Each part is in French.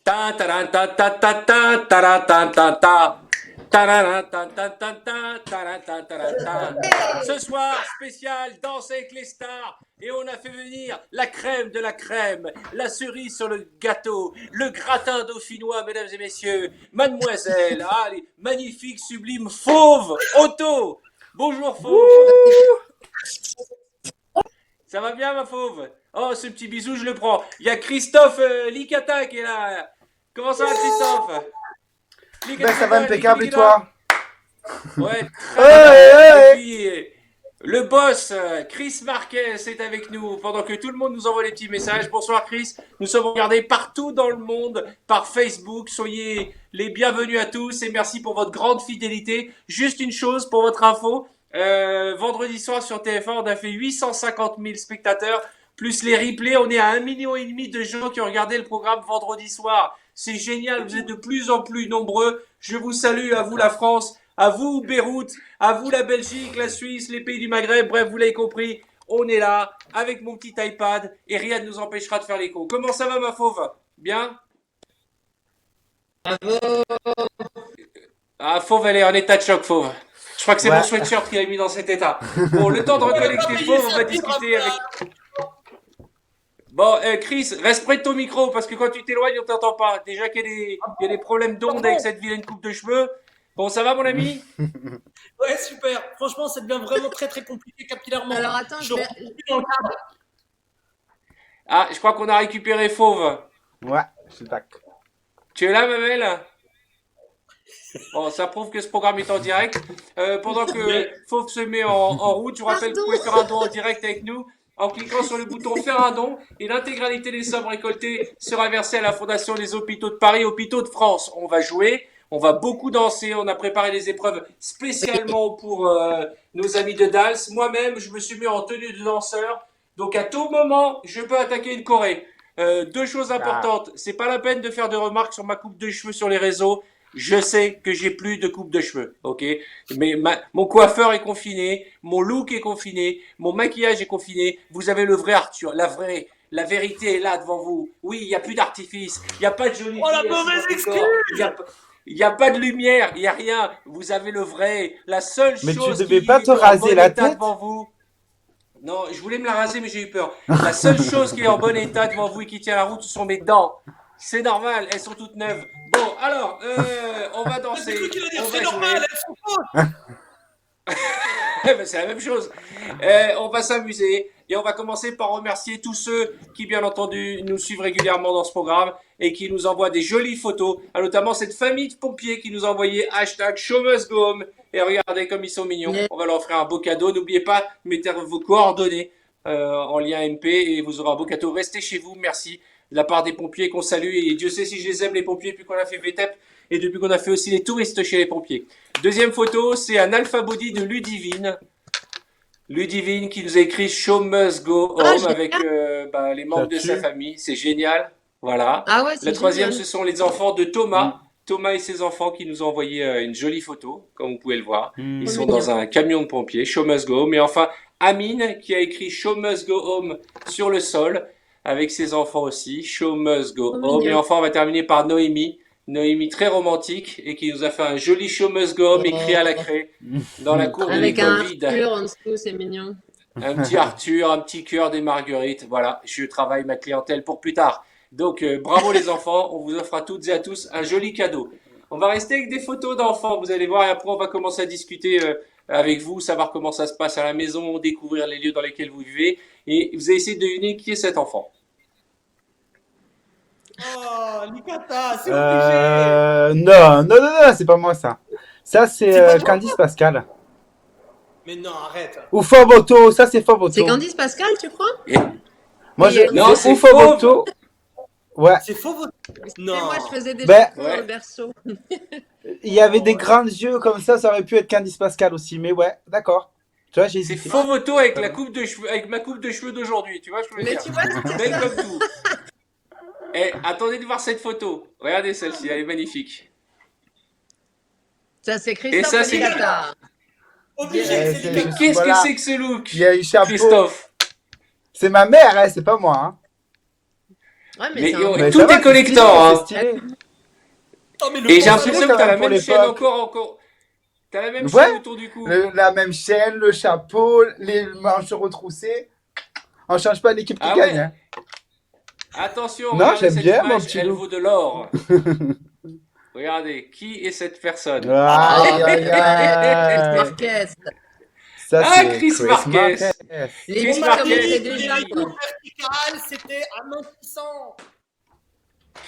Ta ta ta ta ta ta ta ta ta ta. Ta-ra-ra-ta-ta-ta-ta, ta-ra-ta-ta-ra-ta. Ce soir, spécial danse avec les stars. Et on a fait venir la crème de la crème, la cerise sur le gâteau, le gratin dauphinois, mesdames et messieurs, mademoiselle, ah, les magnifiques, sublimes Fauve Otto. Bonjour Fauve. Ça va bien ma Fauve? Oh, ce petit bisou, je le prends. Il y a Christophe Licata qui est là. Comment ça va Christophe? Ben ça va Licata, impeccable et toi? Ouais, très bien. Hey, Et hey, puis, le boss, Chris Marquez, est avec nous pendant que tout le monde nous envoie des petits messages. Bonsoir Chris, nous sommes regardés partout dans le monde par Facebook. Soyez les bienvenus à tous et merci pour votre grande fidélité. Juste une chose pour votre info, vendredi soir sur TF1, on a fait 850 000 spectateurs, plus les replays, on est à 1,5 million de gens qui ont regardé le programme vendredi soir. C'est génial, vous êtes de plus en plus nombreux. Je vous salue, à vous la France, à vous Beyrouth, à vous la Belgique, la Suisse, les pays du Maghreb, bref, vous l'avez compris, on est là avec mon petit iPad et rien ne nous empêchera de faire l'écho. Comment ça va ma fauve? Bien? Ah, fauve, elle est en état de choc, fauve. Je crois que c'est mon ouais. sweatshirt qui a mis dans cet état. Bon, le temps de reconnecter fauve, on va discuter avec... Bon, Chris, reste près de ton micro parce que quand tu t'éloignes, on t'entend pas. Déjà qu'il y a des problèmes d'onde avec Pardon. cette vilaine coupe de cheveux. Bon, ça va mon ami? Ouais, super. Franchement, ça devient vraiment très très compliqué capillairement. Alors attends, Je je vais. rentre plus dans le cadre. Ah, je crois qu'on a récupéré fauve. Ouais, je suis tac. Tu es là, ma belle? Bon, ça prouve que ce programme est en direct. Pendant que Fauve se met en route, je vous rappelle que vous pouvez faire un don en direct avec nous en cliquant sur le bouton faire un don et l'intégralité des sommes récoltées sera versée à la Fondation des Hôpitaux de Paris, Hôpitaux de France. On va jouer, on va beaucoup danser, on a préparé des épreuves spécialement pour nos amis de Dals. Moi-même, je me suis mis en tenue de danseur, donc à tout moment, je peux attaquer une choré. Deux choses Ah. importantes, c'est pas la peine de faire de remarques sur ma coupe de cheveux sur les réseaux. Je sais que j'ai plus de coupe de cheveux, ok? Mais mon coiffeur est confiné, mon look est confiné, mon maquillage est confiné. Vous avez le vrai Arthur, la vérité est là devant vous. Oui, il n'y a plus d'artifice, il n'y a pas de jolie Oh la fille assise mauvaise dans le excuse. décor, il n'y a pas de lumière, il n'y a rien. Vous avez le vrai. La seule Mais tu chose devais qui pas te est en raser bon la état tête? devant vous, non, je voulais me la raser, mais j'ai eu peur. La seule chose qui est en bon état devant vous et qui tient la route, ce sont mes dents. C'est normal, elles sont toutes neuves. Bon, alors, on va J'ai danser, cru qu'il allait dire on c'est va normal, jouer. elles sont fausses. Ben, c'est la même chose. On va s'amuser et on va commencer par remercier tous ceux qui, bien entendu, nous suivent régulièrement dans ce programme et qui nous envoient des jolies photos, ah, notamment cette famille de pompiers qui nous a envoyé hashtag Show Must Go Home. Et regardez comme ils sont mignons. Yeah. On va leur offrir un beau cadeau. N'oubliez pas, mettez vos coordonnées en lien MP et vous aurez un beau cadeau. Restez chez vous. Merci de la part des pompiers qu'on salue. Et Dieu sait si je les aime, les pompiers, depuis qu'on a fait VTEP et depuis qu'on a fait aussi les touristes chez les pompiers. Deuxième photo, c'est un alpha body de Ludivine. Ludivine qui nous a écrit Show Must Go Ah, Home avec génial. les Ça membres de sa tue. famille. C'est génial. Voilà. Ah ouais, La c'est troisième, génial. ce sont les enfants de Mm. Thomas. Thomas et ses enfants qui nous ont envoyé une jolie photo, comme vous pouvez le voir. Ils Trop sont Mm. dans mignon. un camion de pompiers. Show Must Go Home. Et enfin, Amine qui a écrit Show Must Go Home sur le sol avec ses enfants aussi. Show Must Go Trop Home. Et mignon. enfin, on va terminer par Noémie. Noémie très romantique et qui nous a fait un joli Show Must Go Home écrit à la Oh. craie dans la cour de Avec l'école un vide. Arthur en dessous, c'est mignon. Un petit Arthur, un petit cœur, des marguerites. Voilà, je travaille ma clientèle pour plus tard. Donc, bravo les enfants, on vous offre à toutes et à tous un joli cadeau. On va rester avec des photos d'enfants, vous allez voir, et après on va commencer à discuter avec vous, savoir comment ça se passe à la maison, découvrir les lieux dans lesquels vous vivez, et vous allez essayer de deviner qui est cet enfant. Oh, Licata, c'est obligé. Non, non, non, non, c'est pas moi ça. Ça, c'est C'est pas toi. Candice Pascal. Mais non, arrête. Ou Foboto, ça c'est C'est Foboto. Candice Pascal, tu crois? Et... Moi, Oui, Non, c'est c'est ou Fauve. Foboto. Ouais. C'est faux votre. Excusez-moi, Non. je faisais des Ben, cheveux dans Ouais. le berceau. il y avait Oh, des ouais. grands yeux comme ça aurait pu être Candice Pascal aussi. Mais ouais, d'accord. Tu vois, j'ai C'est hésité. faux photo avec Ça la va. coupe de cheveux, avec ma coupe de cheveux d'aujourd'hui, tu vois ce que je veux Mais dire? tu vois, c'est Belle ça. comme tout. Et attendez de voir cette photo. Regardez celle-ci, elle est magnifique. Ça, c'est Et Christophe ça, c'est... Licata. Obligé, Direct. c'est c'est Mais Licata. qu'est-ce que voilà. c'est que ce look, Il y a eu chapeau. Christophe? C'est ma mère, hein, c'est pas moi. Hein. Ouais, mais Mais c'est un... Mais tout ça va, est collector, c'est hein. stylé, Oh, mais le Et j'ai pantalon, l'impression que t'as la pour même chaîne l'époque. encore. T'as la même Ouais, chaîne autour du cou. la même chaîne, le chapeau, les manches retroussées. On change pas l'équipe qui Ah gagne. ouais. Hein. Attention, Non, regardez j'aime cette bien, mon image, petit elle loup. vaut de l'or. Regardez, qui est cette personne? Aïe, aïe, Chris aïe. Marquez. Ça, Ah, c'est Chris Chris Marquez. Marquez. Les Chris on filles m'a te dit Marquez montraient que déjà, les quoi. coupes verticales, c'était amintissant.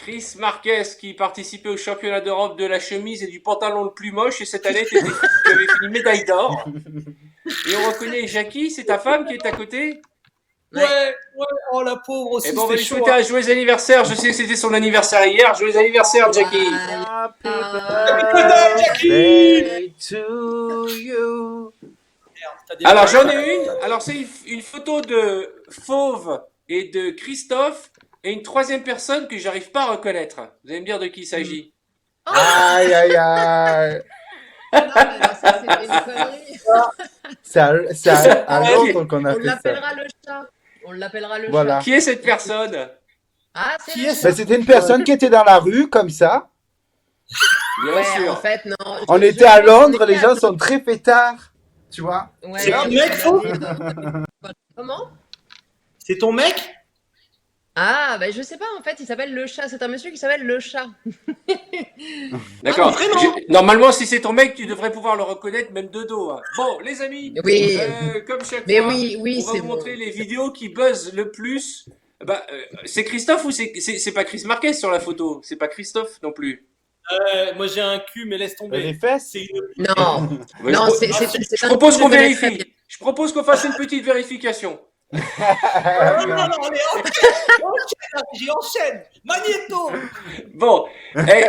Chris Marquez qui participait au championnat d'Europe de la chemise et du pantalon le plus moche et cette année tu avais fini médaille d'or. Et on reconnaît Jackie, c'est ta femme qui est à côté. Ouais, oh la pauvre aussi, Et bon, on va c'était lui chaud. souhaiter un joyeux anniversaire. Je sais que c'était son anniversaire hier. Joyeux anniversaire, Jackie. Happy Jackie. birthday to you. T'as des Alors blagues. j'en ai une. Alors c'est une photo de Fauve et de Christophe et une troisième personne que j'arrive pas à reconnaître. Vous allez me dire de qui il s'agit. Aïe, aïe, aïe. Non, mais non, ça, c'était une connerie. C'est à Londres qu'on a On fait ça. l'appellera le chat. On l'appellera le Voilà. chat. Qui est cette personne? Ah, c'est Qui le est chat. Ben, c'était une personne qui était dans la rue, comme ça. Bien Ouais, sûr. en fait, non. On Je- était je à pense qu'on Londres, était les gens à- sont très fêtards. Tu vois? Ouais, C'est un on mec, avait, Fauve Comment? C'est ton mec? Ah, bah je sais pas, en fait, il s'appelle le chat. C'est un monsieur qui s'appelle le chat. D'accord. Ah, vraiment Normalement, si c'est ton mec, tu devrais pouvoir le reconnaître même de dos, hein. Bon, les amis, Oui. comme chaque Mais fois, oui, oui, on va c'est vous bon. montrer les vidéos qui buzzent le plus. Bah, c'est Christophe ou c'est pas Chris Marquez sur la photo? C'est pas Christophe non plus. Moi j'ai un cul, mais laisse Les tomber. fesses? C'est une... Non, Ouais, non, je, c'est je un propose truc qu'on que je connais très bien. vérifie. Je propose qu'on fasse une petite vérification. Non, allez, j'enchaîne. Magnéto. Bon,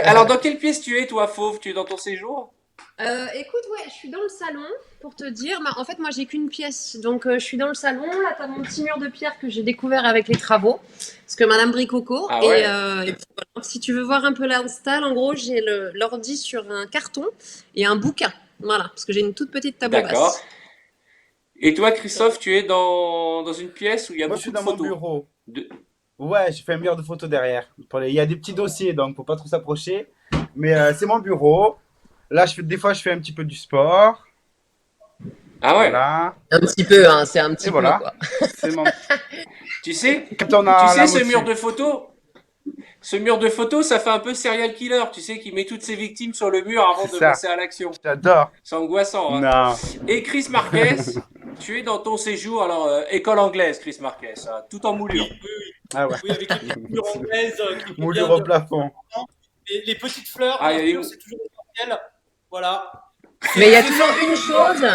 alors dans quelle pièce tu es, toi, Fauve? Tu es dans ton séjour? Écoute, ouais, je suis dans le salon pour te dire. En fait, moi, j'ai qu'une pièce, donc je suis dans le salon. Là, t'as mon petit mur de pierre que j'ai découvert avec les travaux, parce que Madame Bricoco. Ah ouais. Et puis, voilà. Si tu veux voir un peu l'install, en gros, j'ai l'ordi sur un carton et un bouquin. Voilà, parce que j'ai une toute petite table D'accord. basse. Et toi, Christophe, tu es dans une pièce où il y a Moi, je beaucoup suis de dans mon photos. bureau. De- Ouais, j'ai fait un mur de photos derrière. Il y a des petits dossiers, donc faut pas trop s'approcher. Mais c'est mon bureau. Là, des fois, je fais un petit peu du sport. Ah ouais. Voilà. Un petit peu, hein, c'est un petit Et peu, voilà. quoi. C'est mon... Tu sais, Quand on a tu la sais, ce motive. mur de photos, ça fait un peu serial killer, tu sais, qui met toutes ses victimes sur le mur avant C'est de ça. passer à l'action. J'adore. C'est angoissant, hein. Non. Et Chris Marquez, tu es dans ton séjour, alors école anglaise, Chris Marquez, hein, tout en moulure. Ah ouais. Oui, avec une couleur anglaise qui fait Moulure bien au plafond. les petites fleurs, Ah, bien il y a sûr, une- c'est toujours essentiel. Voilà. Mais il y a toujours une chose,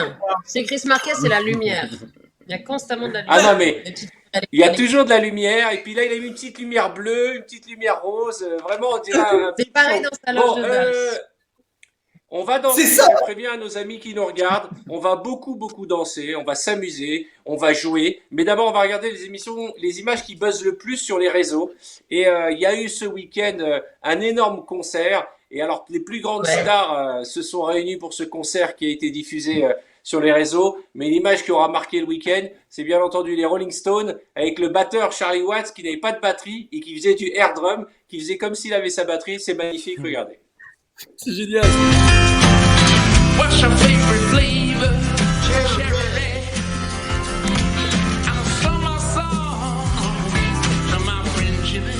c'est Chris Marquez, c'est la lumière. Il y a constamment de la lumière. Ah non, mais Des petites il y a électroniques. toujours de la lumière, et puis là, il a mis une petite lumière bleue, une petite lumière rose, vraiment, on dirait un C'est petit pareil show. dans sa loge Bon, de danse. on va danser, C'est ça. je préviens à nos amis qui nous regardent, on va beaucoup danser, on va s'amuser, on va jouer, mais d'abord on va regarder les images qui buzzent le plus sur les réseaux. Et il y a eu ce week-end un énorme concert, et alors les plus grandes Ouais. stars se sont réunies pour ce concert qui a été diffusé sur les réseaux, mais l'image qui aura marqué le week-end, c'est bien entendu les Rolling Stones, avec le batteur Charlie Watts qui n'avait pas de batterie et qui faisait du air drum, qui faisait comme s'il avait sa batterie, c'est magnifique, regardez. C'est génial. What's your favorite flavor? Cherry red. I'm a summer song to my friend Jimmy.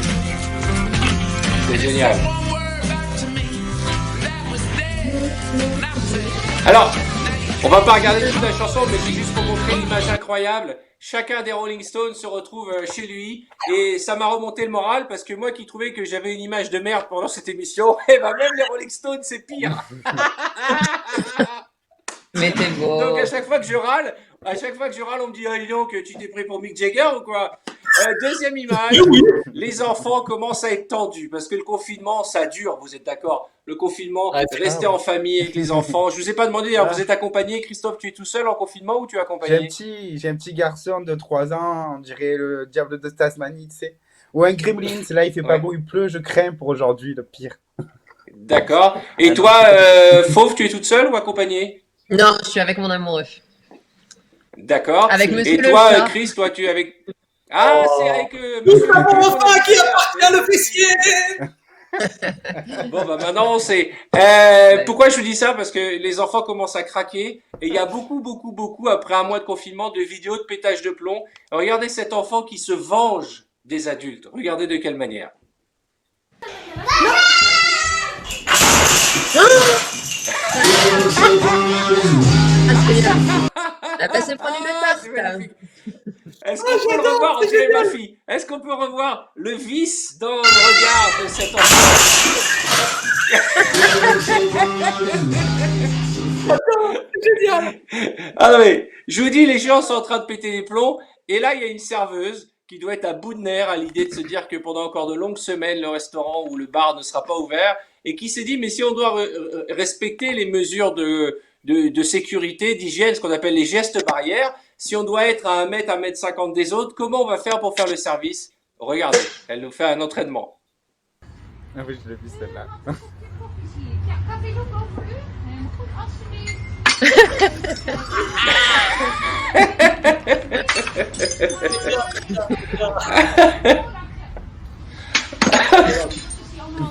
C'est génial. One word back to me, that was dead. Now say, Alors, on va pas regarder toute la chanson, mais c'est juste pour montrer l'image incroyable. Chacun des Rolling Stones se retrouve chez lui et ça m'a remonté le moral parce que moi qui trouvais que j'avais une image de merde pendant cette émission, eh ben même les Rolling Stones c'est pire. Mais t'es beau. Donc à chaque fois que je râle, on me dit ah dis donc tu t'es pris pour Mick Jagger ou quoi? Deuxième image, les enfants commencent à être tendus parce que le confinement ça dure, vous êtes d'accord? Le confinement, Ouais, c'est rester en famille avec les enfants. Je vous ai pas demandé, hein, vous êtes accompagné, Christophe, tu es tout seul en confinement ou tu es accompagné? J'ai un petit garçon de 3 ans, on dirait le diable de Tasmanie, tu sais. Ou un gremlin, là il fait pas Ouais. beau, il pleut, je crains pour aujourd'hui, le pire. D'accord. Et toi, Fauve, tu es toute seule ou accompagnée? Non, je suis avec mon amoureux. D'accord. Avec Monsieur Et le toi, chat. Chris, toi, tu es avec... Ah, c'est avec Monsieur Nous savons le enfin qui a c'est fessier. Bon, bah maintenant on sait. Pourquoi je vous dis ça? Parce que les enfants commencent à craquer et il y a beaucoup, après un mois de confinement, de vidéos de pétage de plomb. Regardez cet enfant qui se venge des adultes. Regardez de quelle manière. Ah, c'est bien. Elle a passé prendre une C'est tarte. magnifique. Est-ce qu'on peut le revoir? On dirait ma fille. Est-ce qu'on peut revoir le vice dans le regard de cet enfant? Génial. Ah non mais, je vous dis, les gens sont en train de péter les plombs. Et là, il y a une serveuse qui doit être à bout de nerfs à l'idée de se dire que pendant encore de longues semaines, le restaurant ou le bar ne sera pas ouvert. Et qui s'est dit, mais si on doit respecter les mesures de sécurité, d'hygiène, ce qu'on appelle les gestes barrières, si on doit être à 1 mètre, 1,50 m des autres, comment on va faire pour faire le service? Regardez, elle nous fait un entraînement. Ah oui, je l'ai vu celle-là.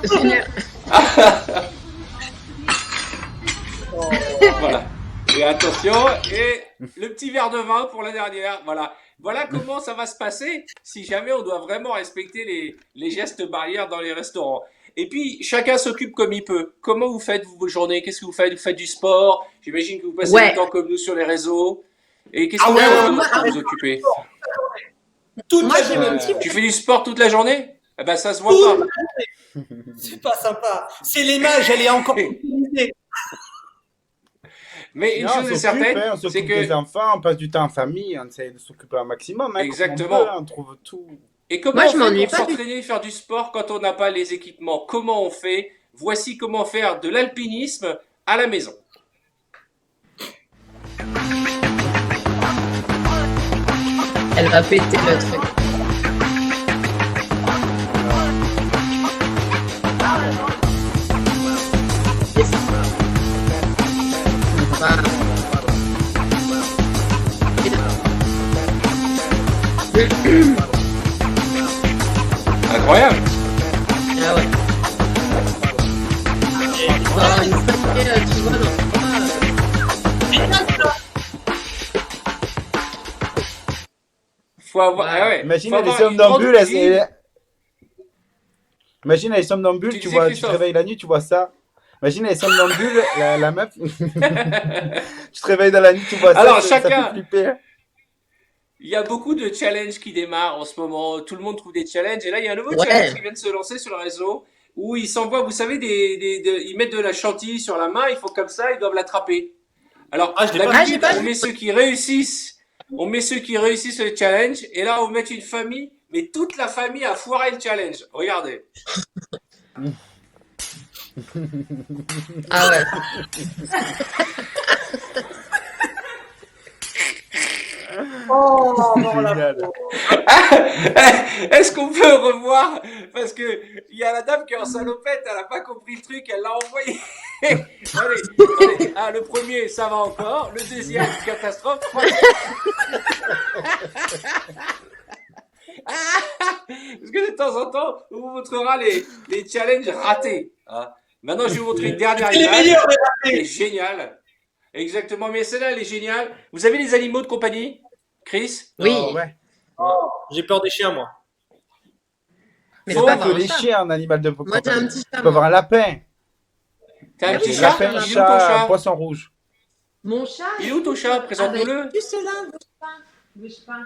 Génial. Voilà. Et attention, et le petit verre de vin pour la dernière. Voilà. Voilà comment ça va se passer si jamais on doit vraiment respecter les gestes barrières dans les restaurants. Et puis, chacun s'occupe comme il peut. Comment vous faites vos journées? Qu'est-ce que vous faites? Vous faites du sport? J'imagine que vous passez Ouais. du temps comme nous sur les réseaux. Et qu'est-ce Ah que vous ouais, faites ouais, d'autre pour ouais. vous occuper? Toute Moi, la j'ai journée. mon petit. Tu fais du sport toute la journée? Eh ben, ça se voit Toute pas. la journée. C'est pas sympa. C'est l'image, elle est encore utilisée. Mais une Non, chose on est s'occupe, certaine, hein, on c'est s'occupe que... des enfants, on passe du temps en famille, on essaie de s'occuper un maximum. Hein, comme Exactement. on peut, hein, on trouve tout. Et comment Moi, on je fait m'ennuie pour pas du s'entraîner, faire du sport quand on n'a pas les équipements? Comment on fait? Voici comment faire de l'alpinisme à la maison. Elle va péter le truc. Voilà. Incroyable. Ah ouais. Bon, une sacrée, tu vois, dans Faut avoir, Ouais. ah ouais, Imagine, faut elle est avoir une grande somnambule, cuisine. Imagine, elle est somnambule, Tu tu disais, vois, tu te Christophe. réveilles la nuit, tu vois ça. Imagine, elle est somnambule, la meuf. Tu te réveilles dans la nuit, tu vois Alors, ça fait chacun, flipper. Hein. il y a beaucoup de challenges qui démarrent en ce moment. Tout le monde trouve des challenges. Et là, il y a un nouveau Ouais. challenge qui vient de se lancer sur le réseau où ils s'envoient, vous savez, ils mettent de la chantilly sur la main, ils font comme ça, ils doivent l'attraper. Alors, Ah, je l'ai pas d'habitude, vu. Ah, j'ai pas on met ceux qui réussissent, on met ceux qui réussissent le challenge, et là, on met une famille, mais toute la famille a foiré le challenge. Regardez. Ah ouais. Oh, bon, la Génial. pauvre. Est-ce qu'on peut revoir? Parce que il y a la dame qui est en salopette, elle a pas compris le truc, elle l'a envoyé. Allez. Ah, le premier, ça va encore. Le deuxième, catastrophe. Troisième. Parce que de temps en temps, on vous montrera les challenges ratés. Hein. Maintenant, je vais vous montrer une dernière C'est les image. meilleurs, les Elle est ratés. géniale. Exactement, mais celle-là, elle est géniale. Vous avez les animaux de compagnie, Chris? Oui. Ouais. J'ai peur des chiens, moi. Mais Faut c'est pas Que avoir un les chat. chiens en animal de Moi, j'ai un compagnie. petit Tu chat. peux avoir moi. un lapin. T'as un Ah petit oui, chat? Lapin, Il est où ton chat, chat? poisson rouge. Mon chat. Il est où ton chat? Présente-nous-le. Ah, bah, juste là, bouge pas. Bouge pas.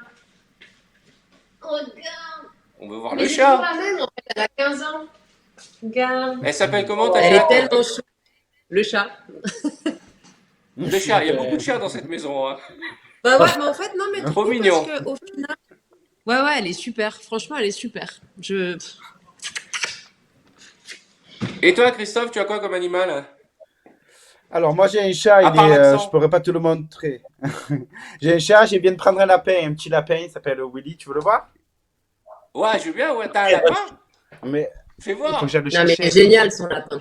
Regarde. On veut voir Mais le c'est toujours chat. la même, en fait. Elle a 15 ans. Regarde. Elle s'appelle comment ta Elle est chatte? tellement chou. Le chat. Le chat. Il y a beaucoup de chats dans cette maison. Hein. Bah ouais, mais en fait, non, mais Trop trop mignon. parce que au final. Ouais, elle est super. Franchement, elle est super. Et toi, Christophe, tu as quoi comme animal? Alors, moi, j'ai un chat, À part l'accent. je pourrais pas te le montrer. J'ai un chat, je viens de prendre un lapin, un petit lapin, il s'appelle Willy, tu veux le voir? Ouais, je veux bien. Ouais, t'as un lapin? Mais Fais il faut voir. que j'aille le Non, mais chercher. génial son lapin.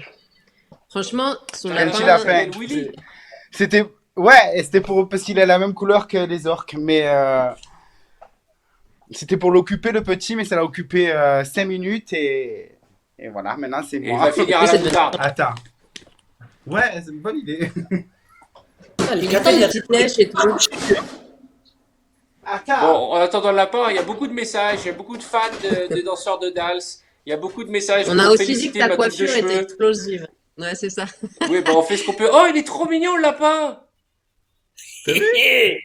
Franchement, son Un lapin. petit lapin. Il s'appelle Willy. Ouais, et c'était parce qu'il a la même couleur que les orques, mais C'était pour l'occuper le petit, mais ça l'a occupé 5 minutes et voilà, maintenant c'est Et il moi. va finir à la moutarde. Attends. Ouais, c'est une bonne idée. Ah, les petites neige et tout. Attends. Bon, en attendant le lapin, il y a beaucoup de messages, il y a beaucoup de fans de danseurs de Dals. Il y a beaucoup de messages On pour a aussi dit féliciter que ta ma coupe de coiffure était cheveux. explosive. Ouais, c'est ça. Oui, bah on fait ce qu'on peut. Oh, il est trop mignon le lapin! Mais c'est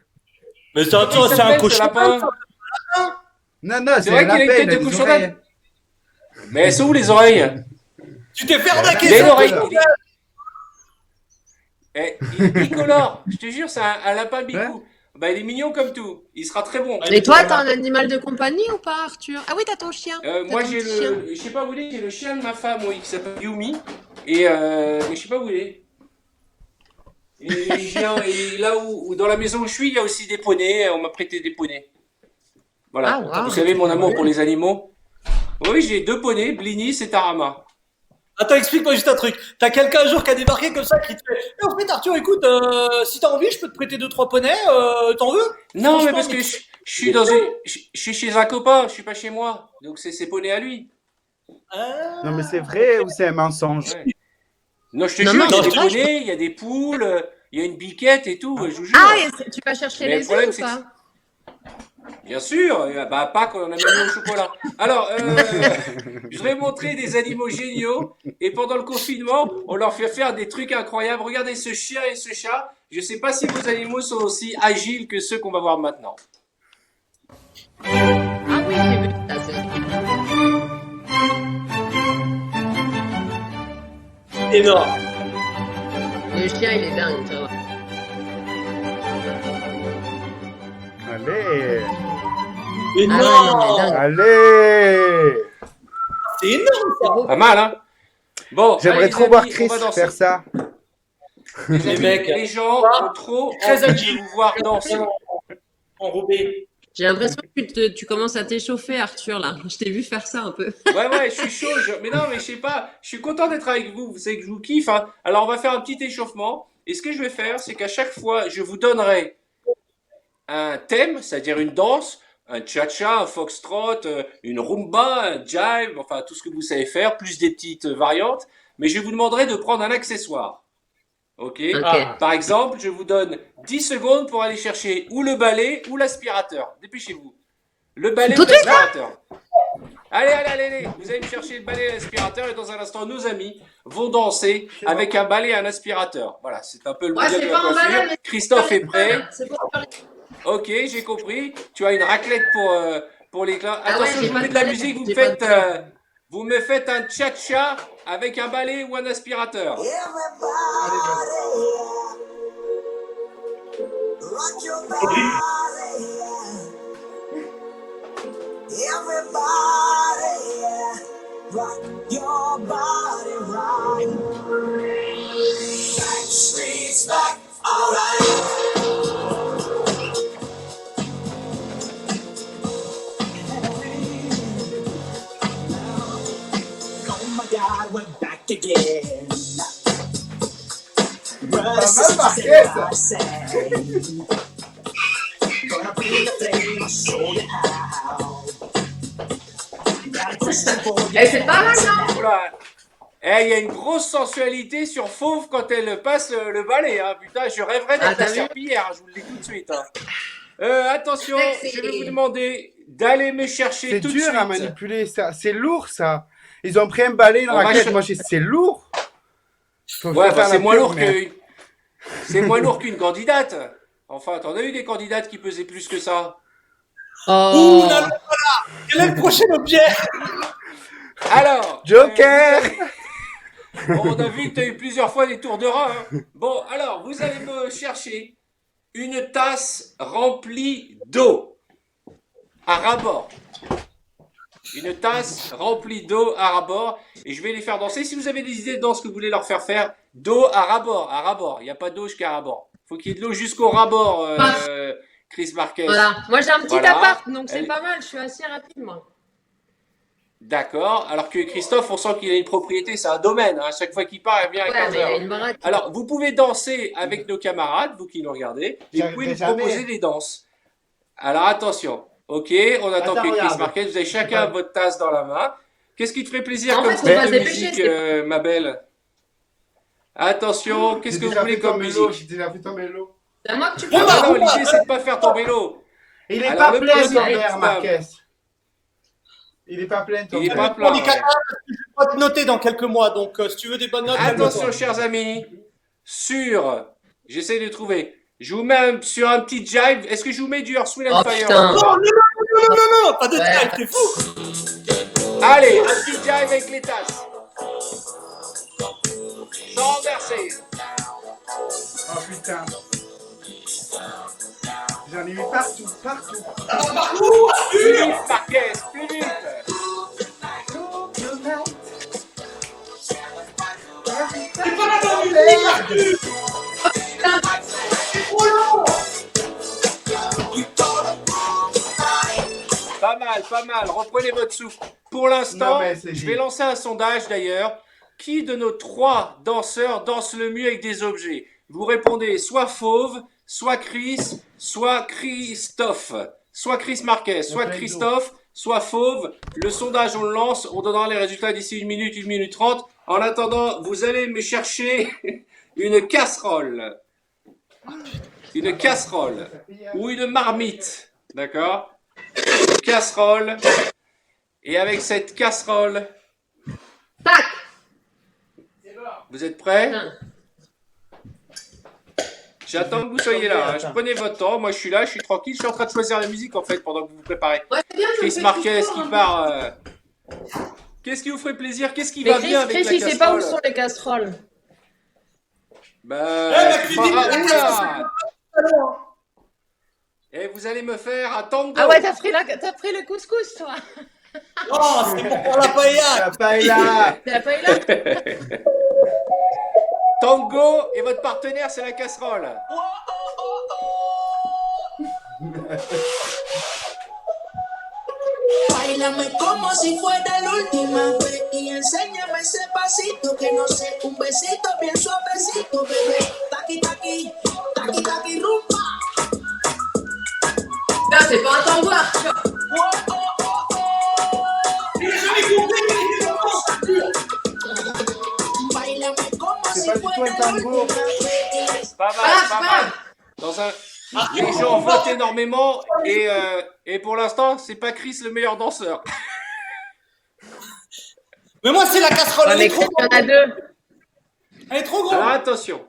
Comment il c'est un s'appelle ce cochon. lapin? Non, non, C'est c'est vrai un qu'il a une lapin, tête il a de des cochon oreilles. d'Inde. Mais elles sont où les oreilles? Tu t'es fait Il arnaquer, a une ça. oreille. Il est bicolore. Je te jure, c'est un lapin bicou. Bah, il est mignon comme tout. Il sera très bon. Et toi, t'as un animal de compagnie ou pas, Arthur? Ah oui, t'as ton chien. Moi, T'as ton j'ai petit chien. le. Je sais pas où il est, j'ai le chien de ma femme, oui, qui s'appelle Yumi. Mais je sais pas où il est. Et là où, dans la maison où je suis, il y a aussi des poneys. On m'a prêté des poneys. Voilà. Ah, waouh. Vous savez mon amour pour les animaux. Oui, j'ai 2 poneys, Blinis et Tarama. Attends, explique-moi juste un truc. T'as quelqu'un un jour qui a débarqué comme ça qui te fait en fait, Arthur, écoute, si t'as envie, je peux te prêter 2-3 poneys, t'en veux? Non, mais Franchement, parce que je suis dans une. Je suis chez un copain, je suis pas chez moi. Donc c'est ses poneys à lui. Ah. Non, mais c'est vrai ou c'est un mensonge? Ouais. Non, je te Non, jure, non, il y a je des te poneys, il y a des poules, il y a une biquette et tout, je vous jure. Ah, et tu vas chercher Mais le les problème, œufs ou c'est que pas? Bien sûr, bah, à Pâques, on en a même mis au chocolat. Alors, je vais montrer des animaux géniaux. Et pendant le confinement, on leur fait faire des trucs incroyables. Regardez ce chien et ce chat. Je ne sais pas si vos animaux sont aussi agiles que ceux qu'on va voir maintenant. Ah oui, j'ai vu ça. Énorme. Le chien, il est dingue, ça va. Allez. Ah ouais, non, Énorme. mais dingue. Allez. C'est énorme, ça. Pas mal, hein? Bon, allez, J'aimerais les trop voir amis, Chris on va danser. faire ça. Les Les amis, mecs. les gens ont trop Très envie agiles. de vous voir danser. Enrobé. J'ai l'impression que tu commences à t'échauffer, Arthur, là. Je t'ai vu faire ça un peu. Ouais, je suis chaud. Mais non, mais je sais pas. Je suis content d'être avec vous. Vous savez que je vous kiffe, hein. Alors, on va faire un petit échauffement. Et ce que je vais faire, c'est qu'à chaque fois, je vous donnerai un thème, c'est-à-dire une danse, un cha-cha, un foxtrot, une rumba, un jive, enfin tout ce que vous savez faire, plus des petites variantes. Mais je vous demanderai de prendre un accessoire. Ok? Ok. Ah. Par exemple, je vous donne 10 secondes pour aller chercher ou le balai ou l'aspirateur. Dépêchez-vous. Le balai Tout ou de suite, l'aspirateur. Allez. Vous allez me chercher le balai et l'aspirateur et dans un instant, nos amis vont danser avec un balai et un aspirateur. Voilà, c'est un peu le Ouais, modèle c'est de la pas un coiffure. balai, mais Christophe est prêt. C'est pour faire les- Ok, j'ai compris. Tu as une raclette pour les clans. Ah ouais, Attention, j'ai je vous pas mets de de la balai, musique. j'ai pas de balai. Vous me faites un cha-cha avec un balai ou un aspirateur. Rock your body, everybody, rock your body right. Back streets back, alright. Oh my God, we're back again. Brothers, sisters, and I say, gonna bring the flame, I'll show you how. Got a question for you. Eh, c'est pas mal, non? Oula. Eh, il y a une grosse sensualité sur Fauve quand elle passe le balai. Hein. Putain, je rêverais Ah, d'être la t'as vu? serpillière. Je vous le dis tout de suite. Hein. Attention, Sexy. je vais vous demander d'aller me chercher C'est tout de dur suite. à manipuler ça. C'est lourd ça. Ils ont pris un balai, une On va raquette. ch- Moi, c'est lourd. Faut Ouais, faire bah, la c'est moins pub, lourd mais- que c'est moins lourd qu'une candidate. Enfin, t'en as eu des candidates qui pesaient plus que ça. Oh. Ouh là là là. Quel est le prochain objet? Alors, Joker. on a vu que tu as eu plusieurs fois des tours de rein. Hein. Bon, alors, vous allez me chercher une tasse remplie d'eau à ras-bord. Une tasse remplie d'eau à ras-bord. Et je vais les faire danser. Si vous avez des idées de danse que vous voulez leur faire faire, d'eau à ras-bord. À ras-bord. Il n'y a pas d'eau jusqu'à ras-bord. Faut qu'il y ait de l'eau jusqu'au ras-bord, Chris Marquez. Voilà. Moi, j'ai un petit Voilà. appart, donc c'est Elle- pas mal. Je suis assez rapide, moi. D'accord. Alors que Christophe, on sent qu'il a une propriété. C'est un domaine. Hein. À chaque fois qu'il part, il vient à Ouais, 15 mais il y a heures. une baraque. Alors, vous pouvez danser avec nos camarades, vous qui nous regardez, et vous pouvez nous J'arriverai jamais. proposer des danses. Alors, attention. Ok, on attend Attends, que Chris regarde. Marquez. Vous avez chacun Ouais. votre tasse dans la main. Qu'est-ce qui te ferait plaisir En comme fait, style faut pas de se dépêcher, musique, c'est ma belle? Attention, qu'est-ce J'ai que vous déjà voulez fait comme tomber l'eau, musique? j'ai déjà fait tomber l'eau. C'est à moi que tu Ah parles. bah non, Rumba, l'idée c'est de pas faire tomber l'eau. Il est Alors, pas le plein principe ton du verre, slam. Marquez. Il est pas plein ton Il est verre. pas Je plein. prends des Ouais. catas, je vais pas te noter dans quelques mois, donc si tu veux des bonnes notes, Attention, calme-toi. chers amis, j'essaie de trouver. Je vous mets sur un petit jive. Est-ce que je vous mets du Earth, Wind and Oh, Fire putain. ou Non, pas? non, non, non, non, non, pas de Ouais. taille, t'es fou. Allez, un petit jive avec les tasses. Sans renverser. Oh putain. J'en ai eu partout, partout. Plus vite, Marquez, plus vite. Pas mal, pas mal. Reprenez votre souffle. Pour l'instant, Non, mais c'est je dit. vais lancer un sondage d'ailleurs. Qui de nos 3 danseurs danse le mieux avec des objets? Vous répondez soit Fauve, soit Chris, soit Christophe. Soit Chris Marquez, soit plein de Christophe, soit Fauve. Le sondage, on le lance. On donnera les résultats d'ici 1 minute 30. En attendant, vous allez me chercher une casserole. Une casserole. Ou une marmite. D'accord? Une casserole. Et avec cette casserole, Tac. vous êtes prêts? Putain. J'attends que vous soyez là. Hein. Prenez votre temps. Moi, je suis là, je suis tranquille. Je suis en train de choisir la musique en fait pendant que vous vous préparez. Ouais, c'est bien, je me Chris fais Marquez du sport, qui un peu. part. Qu'est-ce qui vous ferait plaisir? Qu'est-ce qui Mais va Chris, bien avec Chris, la il sait pas où casserole? sont les casseroles. Bah, la cuisine, voilà. Et vous allez me faire un tango. Ah ouais, t'as pris le couscous, toi. Oh, c'est bon pour la paella. La paella. T'as pas eu là? Tango et votre partenaire, c'est la casserole. Báilame como si fuera la última vez y enséñame ese pasito que no sé, un besito bien suavecito, bebé. Taqui taqui, taqui taqui rumba. Non, c'est pas un tango, Arthur. Báilame como C'est si pas du tout un fuera la tango. última vez. Pas mal, Ah, pas c'est mal. Dans un... Les gens votent énormément et pour l'instant, c'est pas Chris le meilleur danseur. Mais moi, c'est la casserole, Ouais, elle mais est Chris, trop il y en grande. a deux. Elle est trop Alors grande. attention,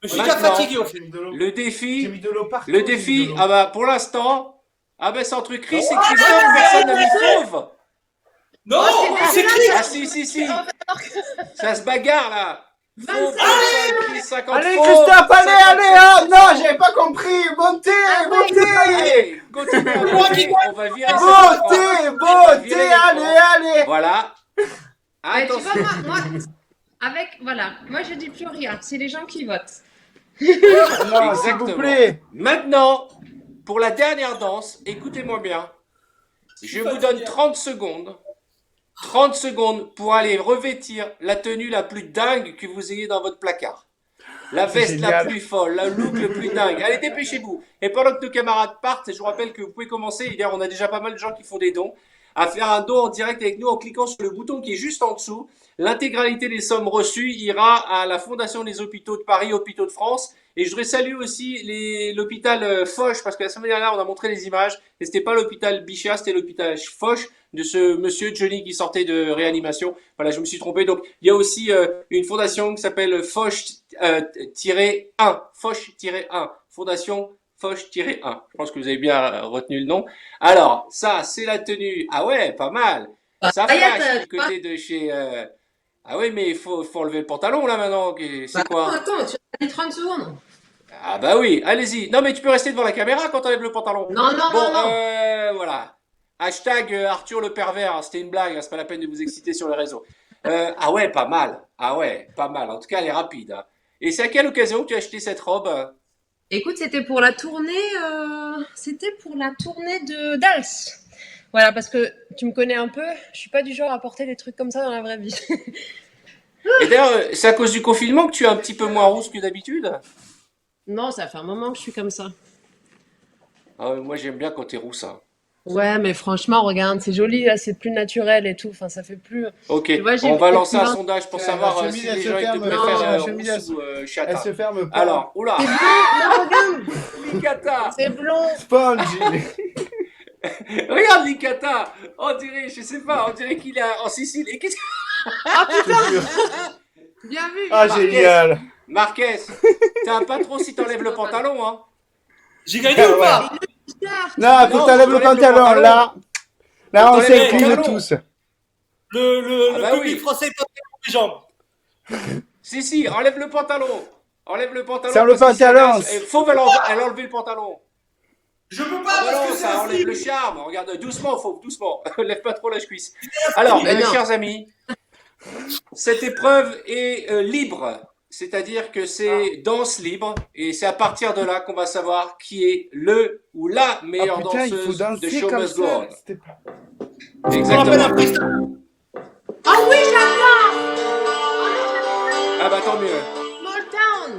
Je suis déjà maintenant, fatigué au J'ai fait. mis de l'eau. le J'ai défi, mis de l'eau partout. le j'ai mis défi, de l'eau. ah bah pour l'instant, ah bah c'est entre Chris et Christophe, personne n'a mis Fauve. Non, c'est dégueulasse. Chris. Ah si, ça se bagarre là. Fauve 25, Chris 50. Allez, Fauve, Christophe, 50. allez, hop. Non, j'avais pas compris. Montez, Ah ouais, montez. Allez, continuez à Moi voter, qui- on va virer cette écran. Votez, On va virer votez, l'écran. allez, allez. Voilà. Ouais, tu Attention. vois, moi, avec, voilà, moi je dis plus rien, c'est les gens qui votent. Non, s'il Exactement. vous plaît. Maintenant, pour la dernière danse, écoutez-moi bien. Je vous donne 30 secondes. 30 secondes pour aller revêtir la tenue la plus dingue que vous ayez dans votre placard. La veste la génial. plus folle, la look le plus dingue. Allez, dépêchez-vous. Et pendant que nos camarades partent, je vous rappelle que vous pouvez commencer, et d'ailleurs on a déjà pas mal de gens qui font des dons, à faire un don en direct avec nous en cliquant sur le bouton qui est juste en dessous. L'intégralité des sommes reçues ira à la Fondation des Hôpitaux de Paris, Hôpitaux de France. Et je voudrais saluer aussi l'hôpital Foch, parce que la semaine dernière, on a montré les images, et c'était pas l'hôpital Bichat, c'était l'hôpital Foch de ce monsieur Johnny qui sortait de réanimation. Voilà, je me suis trompé. Donc, il y a aussi une fondation qui s'appelle Foch-1, Foch-1, Fondation Foch-1. Je pense que vous avez bien retenu le nom. Alors, ça, c'est la tenue. Ah ouais, pas mal. Ça Rayette, flash du côté de chez... Ah ouais, mais il faut enlever le pantalon là maintenant. C'est quoi? Attends, tu as dit 30 secondes. Ah bah oui, allez-y. Non mais tu peux rester devant la caméra quand t'enlèves le pantalon. Non, non, Bon, non, non. voilà. Hashtag Arthur le pervers, hein, c'était une blague, hein, c'est pas la peine de vous exciter sur les réseaux. Ah ouais, pas mal. Ah ouais, pas mal. En tout cas, elle est rapide. Hein. Et c'est à quelle occasion que tu as acheté cette robe? Écoute, c'était pour la tournée de Dals. Voilà, parce que tu me connais un peu, je suis pas du genre à porter des trucs comme ça dans la vraie vie. Et d'ailleurs, c'est à cause du confinement que tu es un petit peu moins rousse que d'habitude? Non, ça fait un moment que je suis comme ça. Ah ouais, moi j'aime bien quand t'es rousse. Hein. Ouais, mais franchement, regarde, c'est joli, là, c'est plus naturel et tout. Enfin, ça fait plus. Ok, Tu vois, j'ai on va fait lancer un plein- sondage pour La savoir chemise, si elle les se gens ils te ferme, préfèrent la chemise, rousse ou elle châtain. se ferme pas. Alors, oula, C'est blond, non, regarde, Likata. c'est blond. Spongy. Regarde Likata. On dirait, je sais pas, on dirait qu'il est en Sicile. Et qu'est-ce que... Ah Je te putain, jure. bien vu. Ah, Marquez. génial. Marquez, t'as un patron si t'enlèves le pantalon, hein. J'ai gagné ou pas? Non, faut Non, que t'enlèves le t'enlèves le pantalon, pantalon. là. Là, Faut on t'enlèves le s'incline pantalon. tous. Le bah public oui. français est pas très bon les jambes. Si, enlève le pantalon. Enlève le pantalon. Sans le parce que pantalon. Fauve, elle a enlevé le pantalon. Je peux Ah pas bah parce non, que c'est ça un enlève slip. le charme. Regarde, doucement, Fauve, doucement. Lève pas trop la cuisse. Alors, Mais non. chers amis, cette épreuve est libre. C'est-à-dire que c'est danse libre. Et c'est à partir de là qu'on va savoir qui est le ou la Ah meilleure putain, il faut danseuse de danser Show comme Must Go ça. On. C'était pas- On appelle un Exactement. freestyle. Ah oui, j'adore. Ah bah tant mieux. Small Town.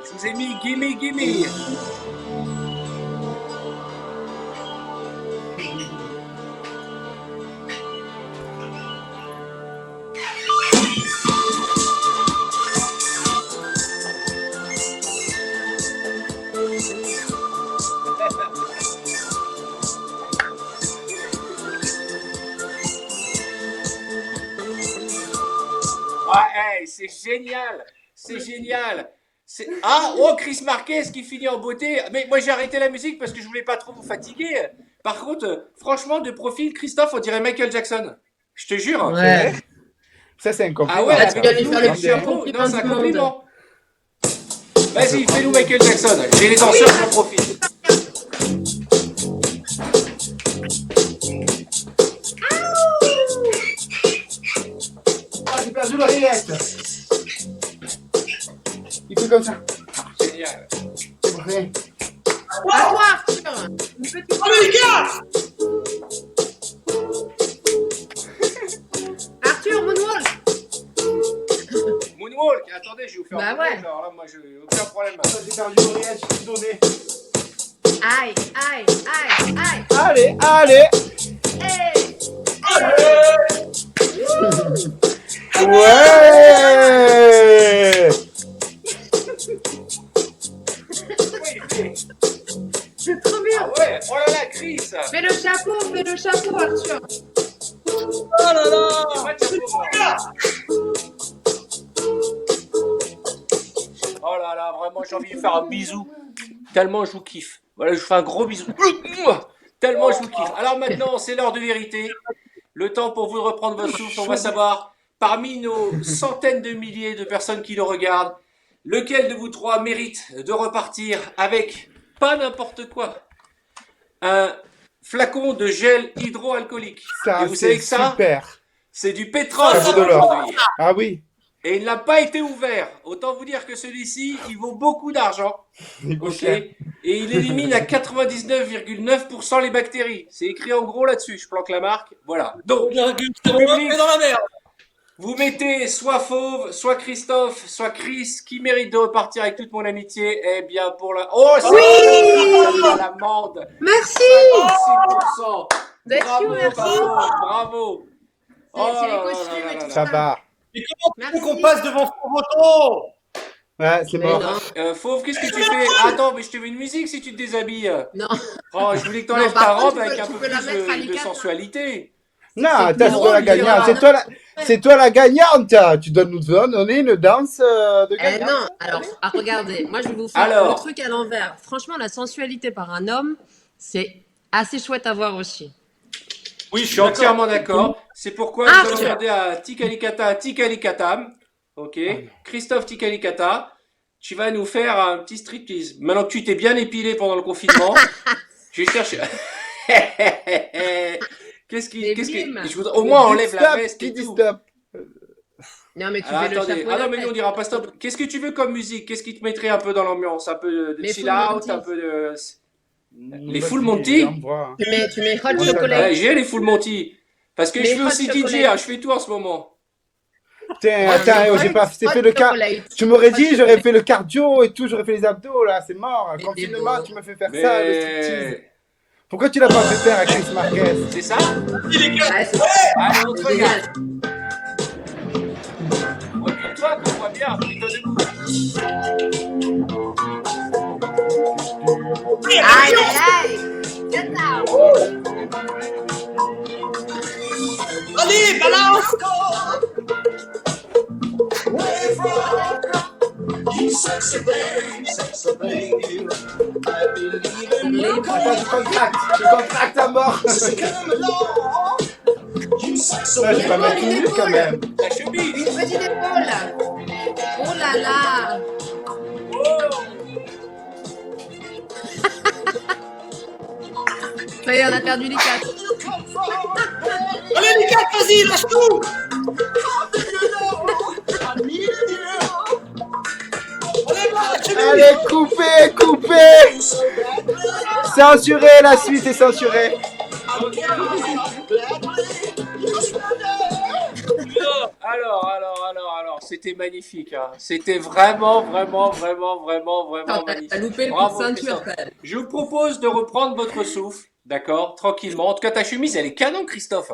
Je vous ai mis Gimme Gimme. Ah, hey, c'est génial! C'est génial! Ah, oh, Chris Marquez qui finit en beauté. Mais moi j'ai arrêté la musique parce que je voulais pas trop vous fatiguer. Par contre, franchement, de profil, Christophe, on dirait Michael Jackson. Je te jure. Ouais. Ça, c'est un Ah compliment. ouais, Là, tu avec vas le lui loup, faire le le chapeau. plus Non, c'est un compliment du compliment. Vas-y, fais-nous Michael Jackson. J'ai les danseurs sur profil. Ah, j'ai perdu l'oreillette. Il fait comme ça. Génial. C'est vrai. À toi, Arthur. Une petite- Oh les gars! Arthur, Moonwalk. Moonwalk. Attendez, je vais vous faire Bah un moonwalk. ouais. Alors là, moi, j'ai aucun problème. Ah, j'ai perdu l'oreillette, je suis donné. Aïe, aïe, aïe, aïe. Allez, allez. Hey. Ouais. C'est trop bien. Ah ouais, oh là là, Chris. Fais le chapeau, Arthur. Oh là là! J'ai pas de chapeau, moi. Oh là là, vraiment, j'ai envie de faire un bisou. Tellement je vous kiffe. Voilà, je vous fais un gros bisou. Tellement je vous kiffe. Alors maintenant, c'est l'heure de vérité. Le temps pour vous de reprendre votre souffle. On va savoir, parmi nos centaines de milliers de personnes qui nous regardent, lequel de vous trois mérite de repartir avec pas n'importe quoi. Un flacon de gel hydroalcoolique. Ça, Et vous savez c'est que ça, super. c'est du pétrole Ça vaut de l'or. aujourd'hui. Ah oui. Et il n'a pas été ouvert. Autant vous dire que celui-ci, il vaut beaucoup d'argent. Il vaut Ok. cher. Et il élimine à 99,9% les bactéries. C'est écrit en gros là-dessus. Je planque la marque. Voilà. Donc, C'est bon, on est dans la merde. vous mettez soit Fauve, soit Christophe, soit Chris, qui mérite de repartir avec toute mon amitié. Eh bien, pour la... Oh, c'est l'amende. Merci. 56%. Thank Bravo, you, merci. bravo, bravo. C'est les là là costumes là et là tout là. Ça va. Mais comment Merci. faut qu'on passe devant Photo? Ouais, c'est Mais mort. non. Fauve, qu'est-ce que tu fais? Attends, mais je te mets une musique si tu te déshabilles. Non. Oh, je voulais que t'enlèves Non, par ta contre, robe tu avec peux- un tu peu peux la plus mettre à de l'écart. sensualité. Non, C'est attends, c'est drôle, toi la il dira. gagnante. C'est toi la gagnante. Tu dois nous donner une danse de Eh gagnante. non, alors, regardez, moi je vais vous faire Alors. le truc à l'envers. Franchement, la sensualité par un homme, c'est assez chouette à voir aussi. Oui, je suis entièrement d'accord. C'est pourquoi Ah, nous allons super. demander à Tikalikata Tikalikatam, ok, Christophe Tikalikata, tu vas nous faire un petit striptease. Maintenant que tu t'es bien épilé pendant le confinement, je vais chercher. Qu'est-ce Des qui, bimes. au moins enlève la Stop, veste qui et dit tout. stop? Non, mais tu Alors, fais le attendez. chapeau. Ah et la non, mais nous on veste. dira pas stop. Qu'est-ce que tu veux comme musique? Qu'est-ce qui te mettrait un peu dans l'ambiance? Un peu de Les chill Full out, Monty. un peu de. Les Vas-y, Full Monty? envoie. Tu mets hot Ouais, chocolate. Ouais, j'ai les Full Monty. Parce que Mais je fais hot aussi DJ, chocolate. hein, je fais tout en ce moment. Putain, Hot attends, j'ai pas chocolate, fait hot le car. chocolate. Tu m'aurais Hot dit, j'aurais chocolate. fait le cardio et tout, j'aurais fait les abdos là, c'est mort. Mais Confinement, t'es beau. tu me fais faire ça, le striptease. Mais. Pourquoi tu l'as pas fait faire à Chris Marquez? C'est ça? Il est gars. Ouais, c'est Allez, on te c'est génial. regarde. Recule-toi qu'on voit bien. Mets-toi debout. Aïe, aïe, aïe. Get down. Allez, balance. Where from? You sexy babe. I believe in you. Attends, tu contractes à mort. Come along. You sexy Là, je vais pas babe. mettre une minute quand même. Ta chemise. Une petite épaule. Oh là là. Ça y est, on a perdu les quatre. Allez, les gars, vas-y, lâche tout. Allez, va, tu veux. Allez, coupez. Censuré, la suite est censurée. Alors, c'était magnifique. Hein. C'était vraiment T'as magnifique. loupé le coup Bravo, de ceinture Christophe. quand même. Je vous propose de reprendre votre souffle, d'accord, tranquillement. En tout cas, ta chemise, elle est canon, Christophe.